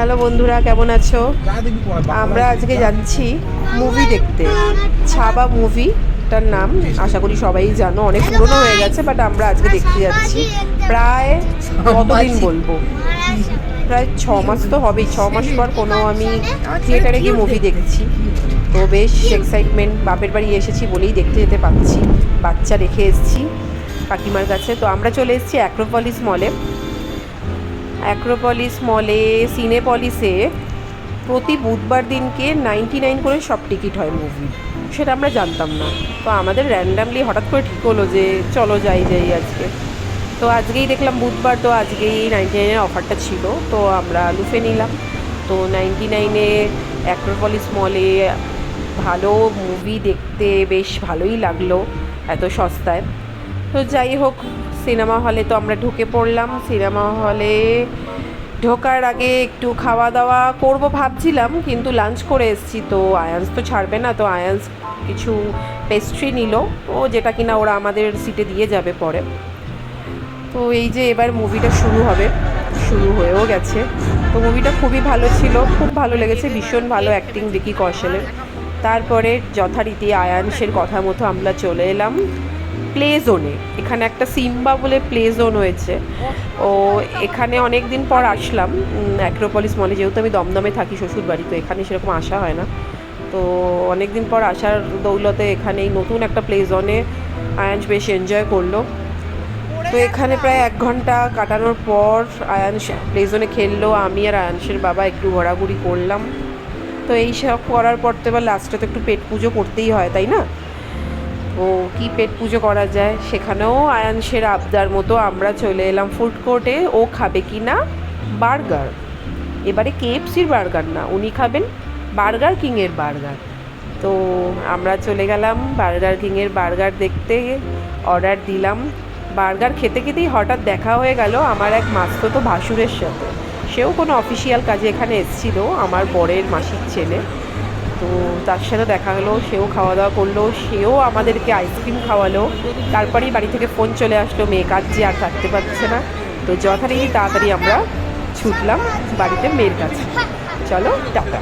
Hello বন্ধুরা, কেমন আছো? আমরা আজকে যাচ্ছি মুভি দেখতে। ছাবা মুভিটার নাম আশা করি সবাই জানো, অনেক পুরনো হয়ে গেছে, বাট আমরা আজকে দেখতে যাচ্ছি। প্রায় কতদিন বলবো, প্রায় 6 মাস তো হবেই। 6 মাস পর কোনো আমি থিয়েটারে গিয়ে মুভি দেখছি, তো বেশ এক্সাইটমেন্ট। বাপের বাড়ি এসেছি বলেই দেখতে যেতে পারছি, বাচ্চা রেখে এসেছি কাকিমার কাছে। তো আমরা চলে এসেছি অ্যাক্রোপলিস মলে। অ্যাক্রোপলিস মলে সিনেপলিসে প্রতি বুধবার দিনকে 99 করে সব টিকিট হয় মুভি, সেটা আমরা জানতাম না। তো আমাদের র্যান্ডামলি হঠাৎ করে ঠিক হলো যে চলো যাই আজকে। তো আজকেই দেখলাম বুধবার, তো আজকেই 99-এর অফারটা ছিল, তো আমরা লুফে নিলাম। তো 99-এ অ্যাক্রোপলিস মলে ভালো মুভি দেখতে বেশ ভালোই লাগলো এত সস্তায়। তো যাই হোক, সিনেমা হলে তো আমরা ঢুকে পড়লাম। সিনেমা হলে ঢোকার আগে একটু খাওয়া দাওয়া করব ভাবছিলাম, কিন্তু লাঞ্চ করে এসেছি, তো আয়ান্স তো ছাড়বে না। তো আয়ান্স কিছু পেস্ট্রি নিল, ও যেটা কিনা ওরা আমাদের সিটে দিয়ে যাবে পরে। তো এই যে এবার মুভিটা শুরু হবে, শুরু হয়েও গেছে। তো মুভিটা খুবই ভালো ছিল, খুব ভালো লেগেছে, ভীষণ ভালো অ্যাক্টিং ভিকি কৌশলের। তারপরে যথারীতি আয়ান্সের কথা মতো আমরা চলে এলাম প্লে জোনে। এখানে একটা সিম্বা বলে প্লে জোন হয়েছে। ও এখানে অনেক দিন পর আসলাম অ্যাক্রোপলিস মলে, যেহেতু আমি দমদমে থাকি শ্বশুর বাড়ি, তো এখানে সেরকম আসা হয় না। তো অনেক দিন পর আসার দৌলতে এখানে এই নতুন একটা প্লে জোনে আয়ান্স বেশ এনজয় করলো। তো এখানে প্রায় 1 ঘন্টা কাটানোর পর আয়ান্স প্লে জোনে খেললো, আমি আর আয়ান্সের বাবা একটু ঘোরাঘুরি করলাম। তো এই সব করার পর তো এবার লাস্টে তো একটু পেট পুজো করতেই হয়, তাই না? ও কি পেট পুজো করা যায়, সেখানেও আয়ান্সের আবদার মতো আমরা চলে এলাম ফুড কোর্টে। ও খাবে কি না বার্গার, এবারে কেএফসির বার্গার না, উনি খাবেন বার্গার কিংয়ের বার্গার। তো আমরা চলে গেলাম বার্গার কিংয়ের বার্গার দেখতে, অর্ডার দিলাম। বার্গার খেতে খেতেই হঠাৎ দেখা হয়ে গেল আমার এক মাস্তুতো ভাসুরের সাথে। সেও কোনো অফিসিয়াল কাজে এখানে এসেছিল, আমার বরের মাসির ছেলে। তো তার সাথে দেখা হলো, সেও খাওয়া দাওয়া করলো, সেও আমাদেরকে আইসক্রিম খাওয়ালো। তারপরেই বাড়ি থেকে ফোন চলে আসলো, মেয়ে কাঁদছে আর থাকতে পারছে না। তো যথারীতি তাড়াতাড়ি আমরা ছুটলাম বাড়িতে মেয়ের কাছে। চলো টাটা।